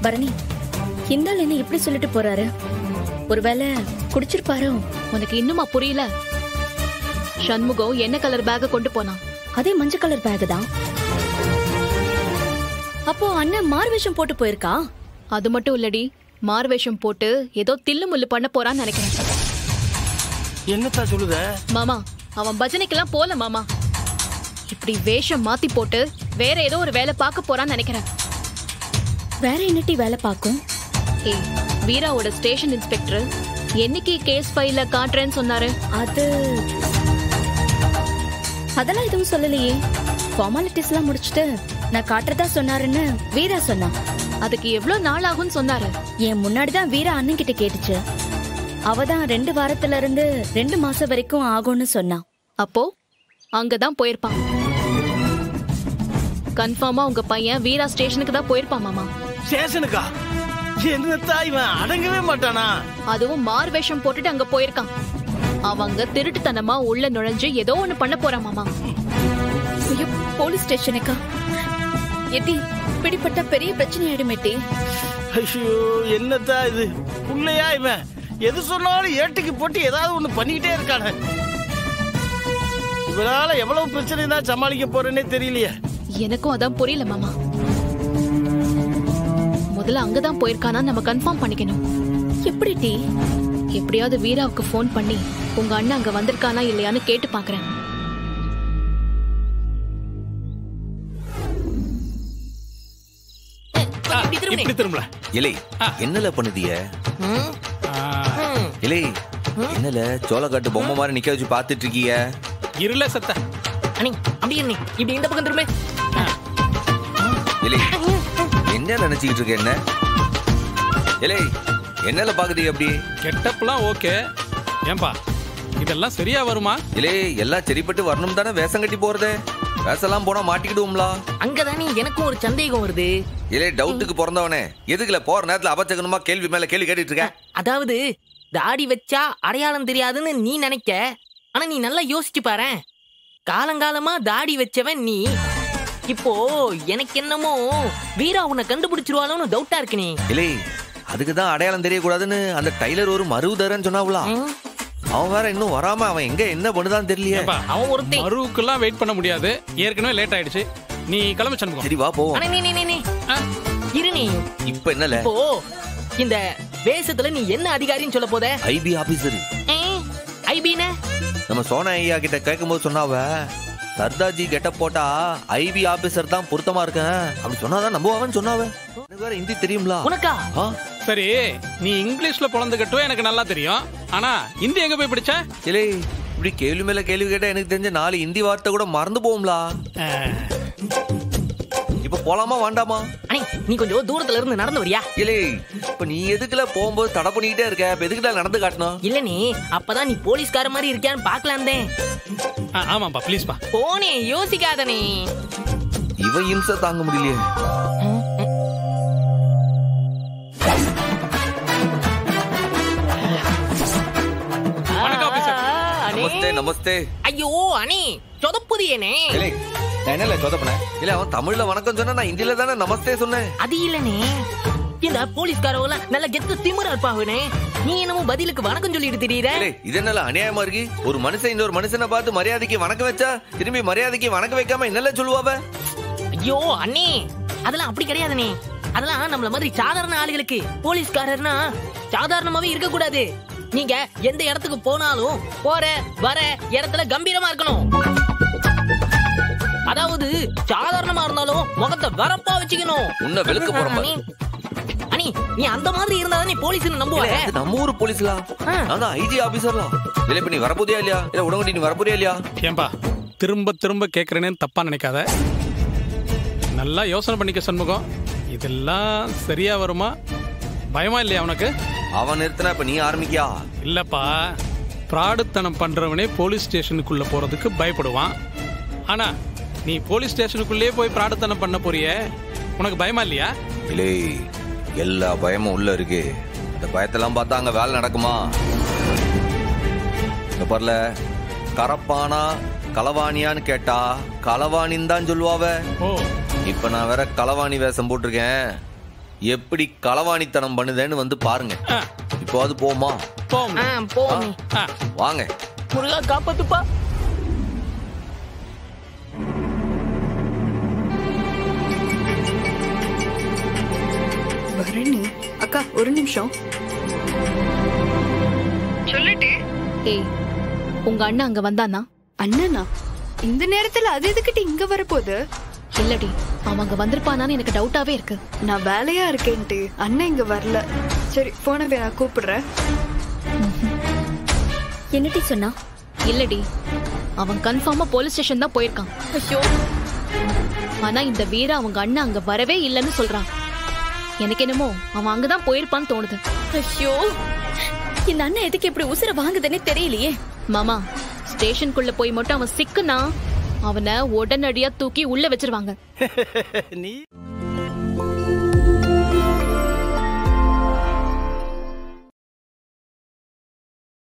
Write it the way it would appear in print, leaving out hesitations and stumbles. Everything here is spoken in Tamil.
பரணி, இந்த ஆள் என்ன இப்படி சொல்லிட்டு போறாரு? ஒருவேளை குடிச்சிருப்பாரோ? உனக்கு இன்னுமா புரியல? சண்முகம் என்ன கலர் பேக்க கொண்டு போனான்? அதே மஞ்சள் கலர் பேக் தான். அப்போ அண்ணன் மார்வேஷம் போட்டு போயிருக்கா? அது மட்டும் இல்லடி, மார்வேஷம் போட்டு ஏதோ தில்லு முள்ளு பண்ண போறான்னு நினைக்கிறேன். என்னத்தா சொல்லுத? மாமா, அவன் பஜனைக்கெல்லாம் போல மாமா. இப்படி வேஷம் மாத்தி போட்டு வேற ஏதோ ஒரு வேலை பார்க்க போறான்னு நினைக்கிறேன். வேற என்னட்டி வேலை பார்க்கும்? ஏய், வீராவோட ஸ்டேஷன் இன்ஸ்பெக்டர் என்னைக்கு கேஸ் ஃபைல காட்டுறேன்னு சொன்னாரு? அதெல்லாம் எதுவும் சொல்லலையே. ஃபார்மாலிட்டிஸ் எல்லாம் முடிச்சுட்டு நான் காட்டுறதா சொன்னாருன்னு வீரா சொன்னான். அதுக்கு எவ்வளவு நாள் ஆகும்னு சொன்னாரு? என் முன்னாடிதான் வீரா அண்ணன் கிட்ட கேட்டுச்சு. அவதான் 2 வாரத்துல இருந்து 2 மாசம் வரைக்கும் ஆகும்னு சொன்னான். அப்போ அங்கதான் போயிருப்பான். கன்ஃபார்மா உங்க பையன் வீரா ஸ்டேஷனுக்கு தான் போயிருப்பான் மாமா. ஸ்டேஷனுக்கா? என்னத்தா இவன் அடங்கவே மாட்டானா? அதுவும் மார்வேஷம் போட்டுட்டு அங்க போயிருக்கான். அவங்க திருட்டுத்தனமா உள்ள நுழைஞ்சு ஏதோ ஒண்ணு பண்ண போறான் மாமா. ஐயோ, போலீஸ் ஸ்டேஷனுக்கா? எட்டி பிடிப்பட்ட பெரிய பிரச்சனை ஆயிடுமேட்டி. ஐயோ, என்னத்தா இது? உள்ளையா இவன் எது சொன்னாலும் ஏட்டுக்கு போட்டு ஏதாவது ஒண்ணு பண்ணிக்கிட்டே இருக்கானே. இவனால எவ்வளவு பிரச்சனை தான் சமாளிக்க போறேன்னே தெரியலையே. எனக்கும் அதான் புரியல மாமா. முதல்ல அங்கதான் போயிருக்கானா நம்ம கன்ஃபார்ம் பண்ணிக்கணும். எப்படி டி? எப்படியாவது வீராவுக்கு போன் பண்ணி உங்க அண்ணன் அங்க வந்திருக்கானா இல்லையான்னு கேட்டு பாக்குறேன். இலை என்னல பண்ணுதிய? இலை என்னல சோளக்காட்டு பொம்மை மாதிரி நிக்க வச்சு பாத்துட்டு இருக்கீங்க? இருல சத்த அண்ணி அப்படி அண்ணி இப்படி இந்த பக்கம் திரும்ப. இலை என்ன நினைச்சுக்கிட்டு இருக்க? என்ன இலை என்னல பாக்குறீங்க? அப்படி கெட்டப்லாம் ஓகே. ஏன்பா இதெல்லாம் சரியா வருமா? இலை எல்லாம் சரிப்பட்டு வரணும் தானே வேஷம் கட்டி போறது. வேஷம்லாம் போனா மாட்டிக்கிடுவோம்ல. அங்கதானே எனக்கும் ஒரு சந்தேகம் வருது. இலே டவுட்டுக்கு பிறந்தவனே எதுக்குல போற நேரத்துல அபச்சகனமா கேள்வி மேல கேள்வி கேட்டுட்டு இருக்க? அதாவது தாடி வச்சா அடையாளம் தெரியாதுன்னு நீ நினைக்க. ஆனா நீ நல்லா யோசிச்சு பாரு. காலங்காலமா தாடி வச்சவன் நீ. இப்போ எனக்கு என்னமோ வீரா உன்னை கண்டுபிடிச்சிருவாளோன்னு டவுட்டா இருக்கு. நீ இலே அதுக்குதான் அடையாளம் தெரியக்கூடாதுன்னு அந்த டைலர் ஒரு மருவுதரன்னு சொன்னாவுலா. அவன் வேற இன்னும் வராம அவன் எங்க என்ன பண்ணுதான்னு தெரியலையே. அவன் ஒருத்தன் மருவுக்கெல்லாம் வெயிட் பண்ண முடியாது. ஏற்கனவே லேட் ஆயிடுச்சு. நீ கிளம்பி சண்முகம். சரி வா போவோம். இரு நீ. இப்ப என்னல? இப்போ இந்த வேஷத்துல நீ என்ன அதிகாரின்னு சொல்ல போத? IP officer. ஐபினா நம்ம சோனா ஐயா கிட்ட கேட்கும் போது சொன்னாவ சர்தார்ஜி கெட்ட போட்டா ஐபி ஆபீசர் தான் பொருத்தமா இருக்கேன் அப்படி சொன்னாதான் நம்புவாங்கன்னு சொன்னாவ. எனக்கு வேற ஹிந்தி தெரியும்ல உனக்கா? சரி நீ இங்கிலீஷ்ல பொழந்து கட்டுவே எனக்கு நல்லா தெரியும். ஆனா ஹிந்தி எங்க போய் படிச்ச? இல்லை இப்படி கேள்வி மேல கேள்வி கேட்டா எனக்கு தெரிஞ்ச 4 ஹிந்தி வார்த்தை கூட மறந்து போகும்லா. இப்ப போலாமா வேண்டாமா? அண்ணே நீ கொஞ்சம் தூரத்துல இருந்து நடந்து வரியா? இல்லை இப்ப நீ எதுக்குல போகும்போது தடை பண்ணிக்கிட்டே இருக்க? இப்ப எதுக்குல நடந்து காட்டணும்? இல்ல நீ அப்பதான் நீ போலீஸ்கார மாதிரி இருக்கியான்னு பாக்கலாந்தே. ஆமாப்பா ப்ளீஸ்பா. போனே யோசிக்காதனே. இவ இம்சை தாங்க முடியலையே. நமஸ்தே நமஸ்தே. ஐயோ அண்ணே சொதப்புதியனே. இல்லை நான் என்னல சொதப்பனேன்? இல்ல அவன் தமிழ்ல வணக்கம் சொன்னா நான் ஹிந்தில தானே நமஸ்தே சொன்னேன். அது இல்லனே. இந்த போலீஸ்காரவங்க நல்ல கெத்து திமிரா இருப்பாங்கனே. நீ என்னமோ பதிலுக்கு வணக்கம் சொல்லிட்டு திரியற. இது என்னல அநியாயமா இருக்கு? ஒரு மனுஷன் இன்னொரு மனுஷனை பார்த்து மரியாதைக்கு வணக்கம் வச்சா திரும்பி மரியாதைக்கு வணக்கம் வைக்காம என்னல சொல்லுவாவ? ஐயோ அண்ணே அதெல்லாம் அப்படி கிடையாதுனே. அதெல்லாம் நம்மள மாதிரி சாதாரண ஆளுகளுக்கு. போலீஸ்காரர்னா சாதாரணமாவே இருக்க கூடாது. நீங்க எந்த இடத்துக்கு போனாலும் போற வர இடத்துல கம்பீரமா இருக்கணும். அதாவது சாதாரணமா இருந்தாலும் முகத்தை வரப்பா வச்சுக்கணும். உன்னை வெளுக்க போறேன். அண்ணி நீ அந்த மாதிரி இருந்தாதான் நீ போலீஸ்னு நம்புவாங்க. நம்ம ஊர் போலீஸ்லாம் நான் ஐஜி ஆபீசர்லாம். இல்ல இப்ப நீ வரப்போதியா இல்லையா? இல்ல உடனடி நீ வரப்போறியா இல்லையா? ஏன்பா திரும்ப திரும்ப கேக்குறேன்னு தப்பா நினைக்காத. நல்லா யோசனை பண்ணிக்க சண்முகம். இதெல்லாம் சரியா வருமா? பயமா இல்லையா உனக்கு? அவன் நிறுத்தினா இப்ப நீ ஆரம்பிக்கியா? இல்லப்பா பிராடுத்தனம் பண்றவனே போலீஸ் ஸ்டேஷனுக்குள்ள போறதுக்கு பயப்படுவான். ஆனா நீ போலீஸ் ஸ்டேஷனுக்குள்ளே போய் பிராடுத்தனம் பண்ண போறிய, உனக்கு பயமா இல்லையா? இல்லை எல்லா பயமும் உள்ள இருக்கு. அந்த பயத்தெல்லாம் பார்த்தா அங்க வேலை நடக்குமா? பரல கரப்பானா களவாணியான்னு கேட்டா களவாணின்னு தான் சொல்லுவாவ. இப்ப நான் வேற களவாணி வேஷம் போட்டிருக்கேன். எப்படி களவாணித்தனம் பண்ணுதேன்னு வந்து பாருங்க. இப்போ அது போமா? போவோம். வாங்க. முருகா காப்பாத்துப்பா. பரணி அக்கா ஒரு நிமிஷம். சொல்லிட்டு ஏய், உங்க அண்ணன் அங்க வந்தானா? அண்ணனா? இந்த நேரத்துல அது எதுக்கிட்டு இங்க வரப்போகுது? இல்லடி, அவங்க வந்திருப்பானான்னு எனக்கு டவுட்டாவே இருக்கு. நான் வேலையா இருக்கேன்ட்டு அண்ணன் இங்க வரல. சரி போன நான் கூப்பிடுறேன். என்னடி சொன்னா? இல்லடி, அவன் கன்ஃபார்மா போலீஸ் ஸ்டேஷன் தான் போயிருக்கான். ஐயோ, ஆனா இந்த வீரா அவங்க அண்ணன் அங்க வரவே இல்லைன்னு சொல்றான். எனக்கு என்னமோ அவன் அங்கதான் போயிருப்பான்னு தோணுது. ஐயோ, இந்த அண்ணன் எதுக்கு இப்படி உசுர வாங்குதுன்னே தெரியலையே. மாமா, ஸ்டேஷனுக்குள்ள போய் மட்டும் அவன் சிக்குனா அவனை உடனடியா தூக்கி உள்ள வச்சிருவாங்க. நீ